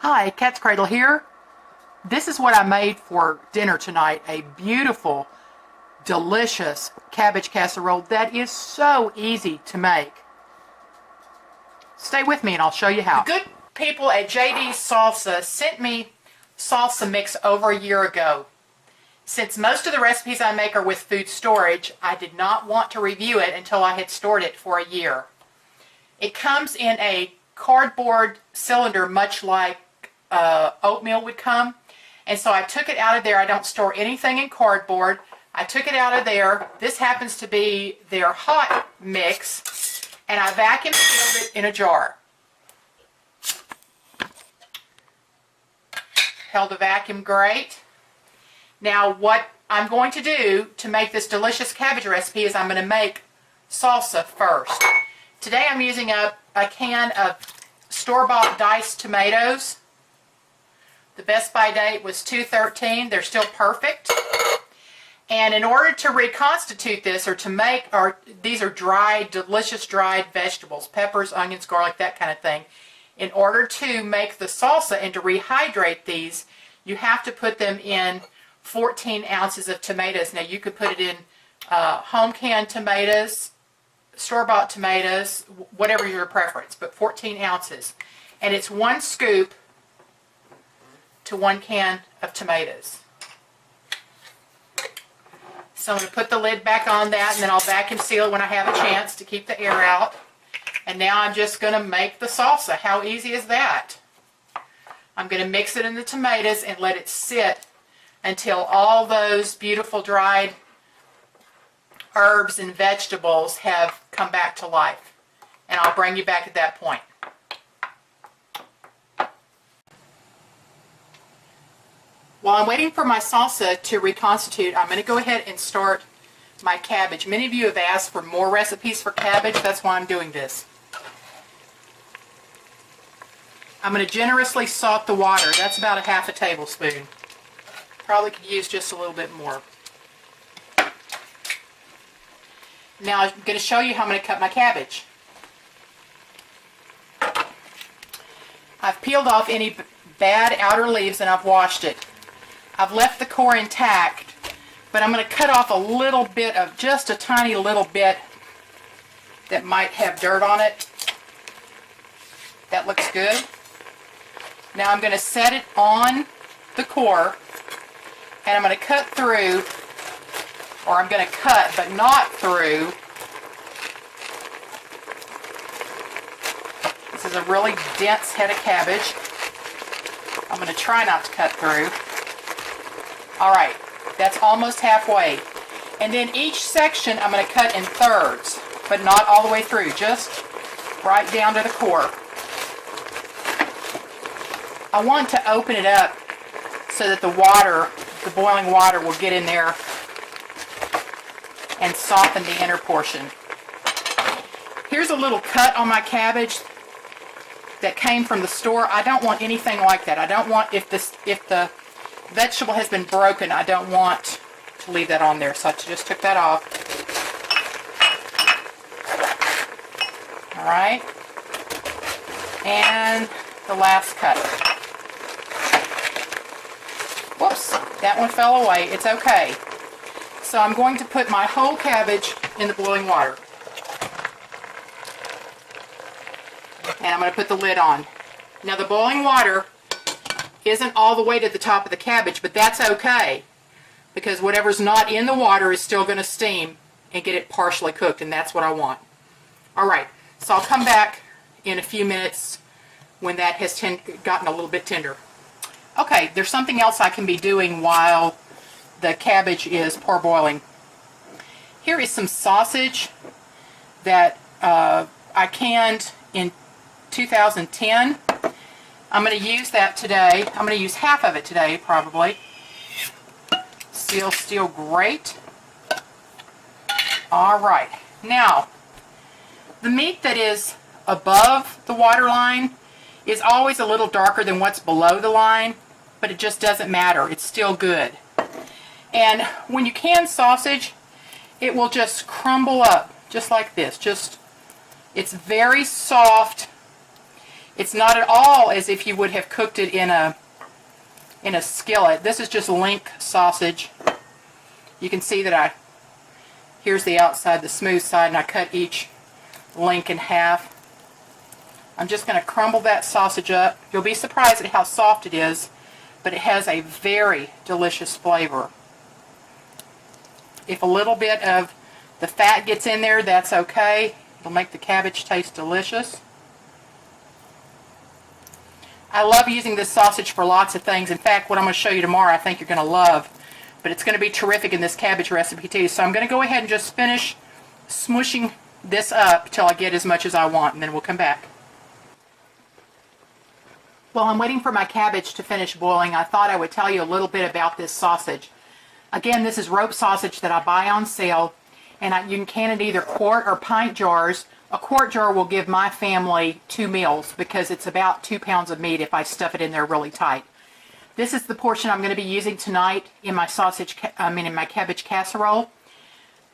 Hi, CATSCRADUL here. This is what I made for dinner tonight. A beautiful, delicious cabbage casserole that is so easy to make. Stay with me and I'll show you how. The good people at JD's Salsa sent me salsa mix over a year ago. Since most of the recipes I make are with food storage, I did not want to review it until I had stored it for a year. It comes in a cardboard cylinder, much like oatmeal would come. And so I took it out of there. I don't store anything in cardboard. I took it out of there. This happens to be their hot mix. And I vacuum sealed it in a jar. Held the vacuum great. Now what I'm going to do to make this delicious cabbage recipe is I'm going to make salsa first. Today I'm using up a can of store-bought diced tomatoes. The best by date was 2/13. They're still perfect. And in order to reconstitute this, or to make, these are dried, delicious dried vegetables, peppers, onions, garlic, that kind of thing. In order to make the salsa and to rehydrate these, you have to put them in 14 ounces of tomatoes. Now you could put it in home canned tomatoes, store-bought tomatoes, whatever your preference, but 14 ounces. And it's 1 scoop to 1 can of tomatoes. So I'm going to put the lid back on that, and then I'll vacuum seal it when I have a chance to keep the air out. And now I'm just going to make the salsa. How easy is that? I'm going to mix it in the tomatoes and let it sit until all those beautiful dried herbs and vegetables have come back to life. And I'll bring you back at that point. While I'm waiting for my salsa to reconstitute, I'm going to go ahead and start my cabbage. Many of you have asked for more recipes for cabbage. That's why I'm doing this. I'm going to generously salt the water. That's about a ½ tablespoon. Probably could use just a little bit more. Now I'm going to show you how I'm going to cut my cabbage. I've peeled off any bad outer leaves and I've washed it. I've left the core intact, but I'm going to cut off a little bit of, just a tiny little bit that might have dirt on it. That looks good. Now I'm going to set it on the core, and I'm going to cut through, or I'm going to cut but not through. This is a really dense head of cabbage. I'm going to try not to cut through. Alright, that's almost halfway. And then each section I'm going to cut in thirds, but not all the way through, just right down to the core. I want to open it up so that the water, the boiling water, will get in there and soften the inner portion. Here's a little cut on my cabbage that came from the store. I don't want anything like that. I don't want, if the vegetable has been broken, I don't want to leave that on there. So I just took that off. Alright. And the last cut. Whoops, that one fell away. It's okay. So I'm going to put my whole cabbage in the boiling water. And I'm going to put the lid on. Now the boiling water isn't all the way to the top of the cabbage, but that's okay, because whatever's not in the water is still going to steam and get it partially cooked, and that's what I want. Alright, so I'll come back in a few minutes when that has gotten a little bit tender. Okay, there's something else I can be doing while the cabbage is parboiling. Here is some sausage that I canned in 2010. I'm going to use that today. I'm going to use half of it today, probably. Seal's still great. Alright, now, the meat that is above the water line is always a little darker than what's below the line, but it just doesn't matter. It's still good. And when you can sausage, it will just crumble up, just like this. It's very soft. It's not at all as if you would have cooked it in a skillet. This is just link sausage. You can see that here's the outside, the smooth side, and I cut each link in half. I'm just going to crumble that sausage up. You'll be surprised at how soft it is, but it has a very delicious flavor. If a little bit of the fat gets in there, that's okay. It'll make the cabbage taste delicious. I love using this sausage for lots of things. In fact, what I'm going to show you tomorrow I think you're going to love. But it's going to be terrific in this cabbage recipe too. So I'm going to go ahead and just finish smushing this up till I get as much as I want, and then we'll come back. While I'm waiting for my cabbage to finish boiling, I thought I would tell you a little bit about this sausage. Again, this is rope sausage that I buy on sale, and you can can it either quart or pint jars. A quart jar will give my family 2 meals because it's about 2 pounds of meat if I stuff it in there really tight. This is the portion I'm going to be using tonight in my in my cabbage casserole.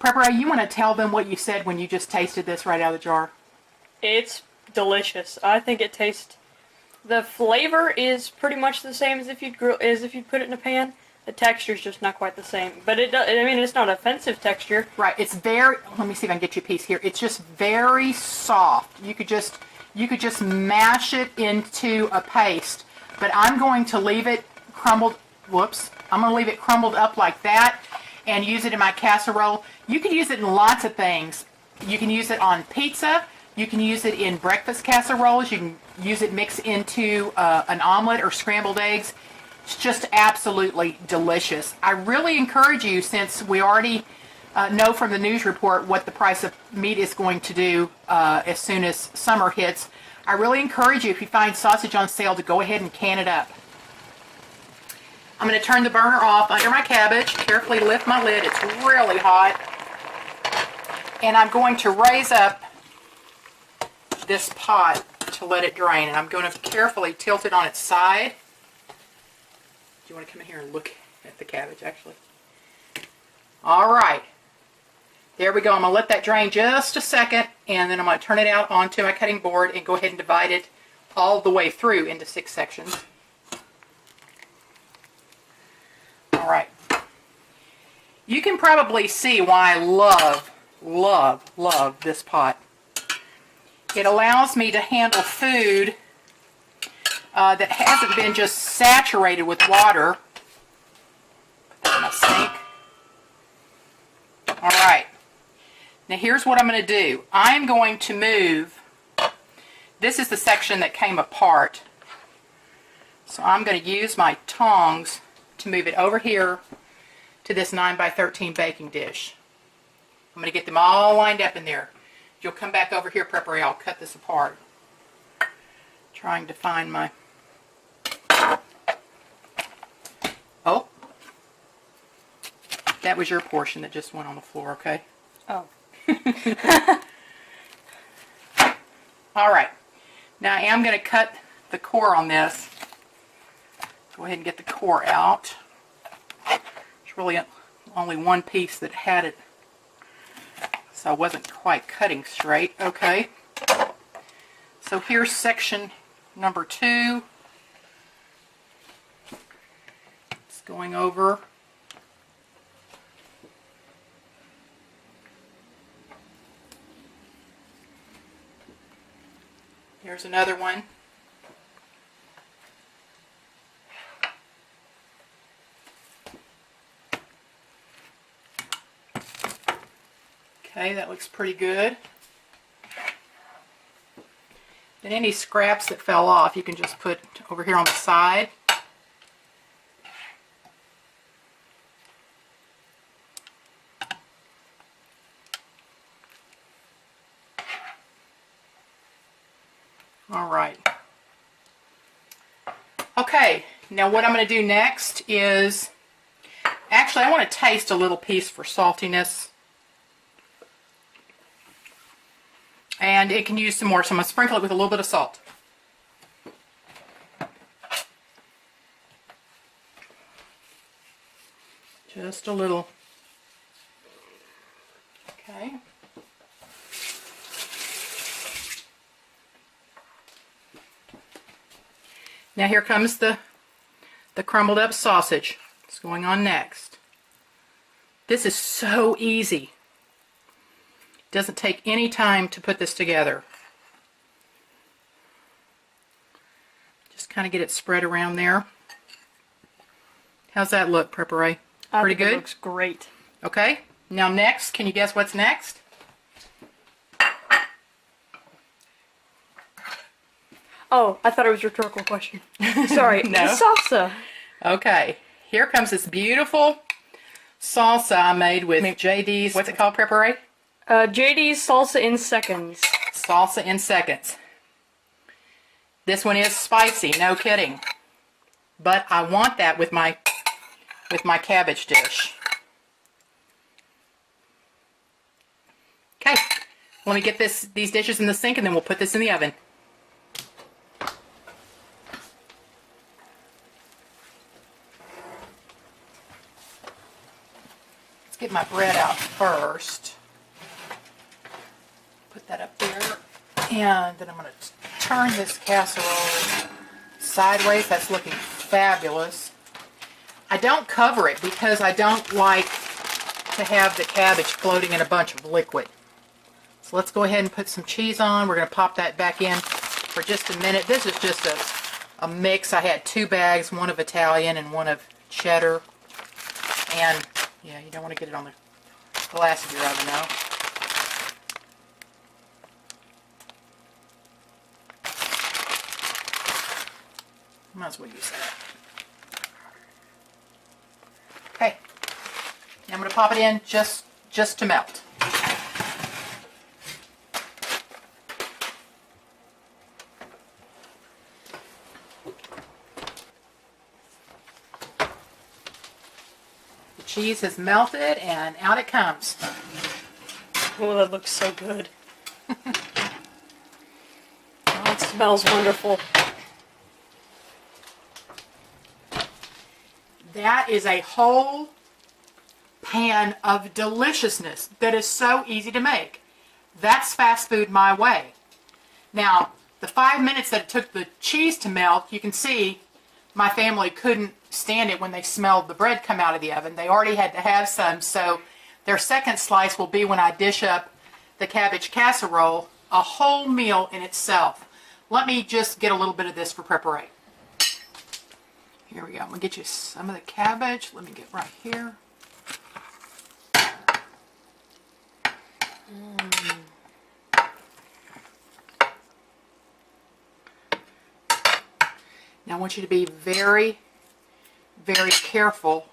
Prepper, you want to tell them what you said when you just tasted this right out of the jar? It's delicious. I think it tastes. The flavor is pretty much the same as if you'd put it in a pan. The texture is just not quite the same, but it's not offensive texture. Right. It's very. Let me see if I can get you a piece here. It's just very soft. You could just mash it into a paste. But I'm going to leave it crumbled. Whoops. I'm going to leave it crumbled up like that and use it in my casserole. You can use it in lots of things. You can use it on pizza. You can use it in breakfast casseroles. You can use it mixed into an omelet or scrambled eggs. It's just absolutely delicious. I really encourage you, since we already know from the news report what the price of meat is going to do as soon as summer hits, I really encourage you, if you find sausage on sale, to go ahead and can it up. I'm going to turn the burner off under my cabbage, carefully lift my lid. It's really hot. And I'm going to raise up this pot to let it drain. And I'm going to carefully tilt it on its side. Do you want to come in here and look at the cabbage, actually? All right. There we go. I'm going to let that drain just a second, and then I'm going to turn it out onto my cutting board and go ahead and divide it all the way through into 6 sections. All right. You can probably see why I love this pot. It allows me to handle food that hasn't been just saturated with water. Put that in my sink. All right. Now here's what I'm going to do. I'm going to move, this is the section that came apart. So I'm going to use my tongs to move it over here to this 9x13 baking dish. I'm going to get them all lined up in there. You'll come back over here, Prepper, I'll cut this apart. Trying to find my... Oh. That was your portion that just went on the floor, okay? Oh. All right. Now I am going to cut the core on this. Go ahead and get the core out. There's really only one piece that had it, so I wasn't quite cutting straight. Okay. So here's section number 2. It's going over. Here's another one. Okay, that looks pretty good. Then any scraps that fell off, you can just put over here on the side. All right. Okay, now what I'm going to do next is, actually I want to taste a little piece for saltiness. And it can use some more, so I'm going to sprinkle it with a little bit of salt. Just a little. Okay. Now here comes the crumbled up sausage. It's going on next. This is so easy. Doesn't take any time to put this together. Just kind of get it spread around there. How's that look, Prepare? Pretty good? It looks great. Okay. Now next, can you guess what's next? Oh, I thought it was a rhetorical question. Sorry. No. The salsa. Okay. Here comes this beautiful salsa I made with JD's, what's it called, Prepare? JD's salsa in seconds. Salsa in seconds. This one is spicy, no kidding. But I want that with my cabbage dish. Okay, let me get these dishes in the sink and then we'll put this in the oven. Let's get my bread out first. Put that up there. And then I'm going to turn this casserole sideways. That's looking fabulous. I don't cover it because I don't like to have the cabbage floating in a bunch of liquid. So let's go ahead and put some cheese on. We're going to pop that back in for just a minute. This is just a mix. I had 2 bags, one of Italian and one of cheddar. And yeah, you don't want to get it on the glass of your oven now. Might as well use that. Okay. Now I'm going to pop it in just to melt. The cheese has melted and out it comes. Oh, that looks so good. Oh, it smells wonderful. That is a whole pan of deliciousness that is so easy to make. That's fast food my way. Now, the 5 minutes that it took the cheese to melt, you can see my family couldn't stand it when they smelled the bread come out of the oven. They already had to have some, so their second slice will be when I dish up the cabbage casserole, a whole meal in itself. Let me just get a little bit of this for preparation. Here we go. I'm going to get you some of the cabbage. Let me get right here. Now I want you to be very, very careful.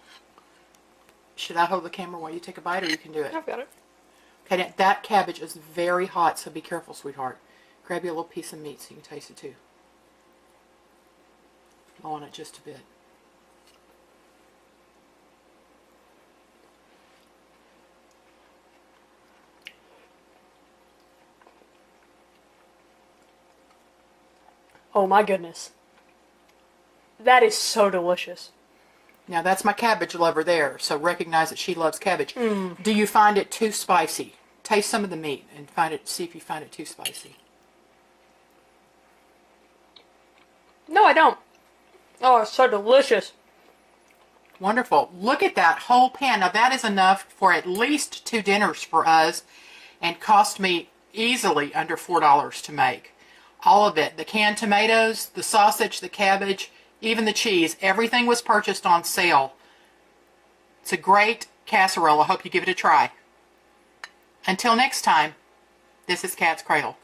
Should I hold the camera while you take a bite, or you can do it? I've got it. Okay, now that cabbage is very hot, so be careful, sweetheart. Grab you a little piece of meat so you can taste it too. Blow on it just a bit. Oh my goodness. That is so delicious. Now that's my cabbage lover there, so recognize that she loves cabbage. Do you find it too spicy? Taste some of the meat and see if you find it too spicy. No, I don't. Oh, it's so delicious. Wonderful. Look at that whole pan. Now that is enough for at least 2 dinners for us and cost me easily under $4 to make. All of it. The canned tomatoes, the sausage, the cabbage, even the cheese. Everything was purchased on sale. It's a great casserole. I hope you give it a try. Until next time, this is Cat's Cradle.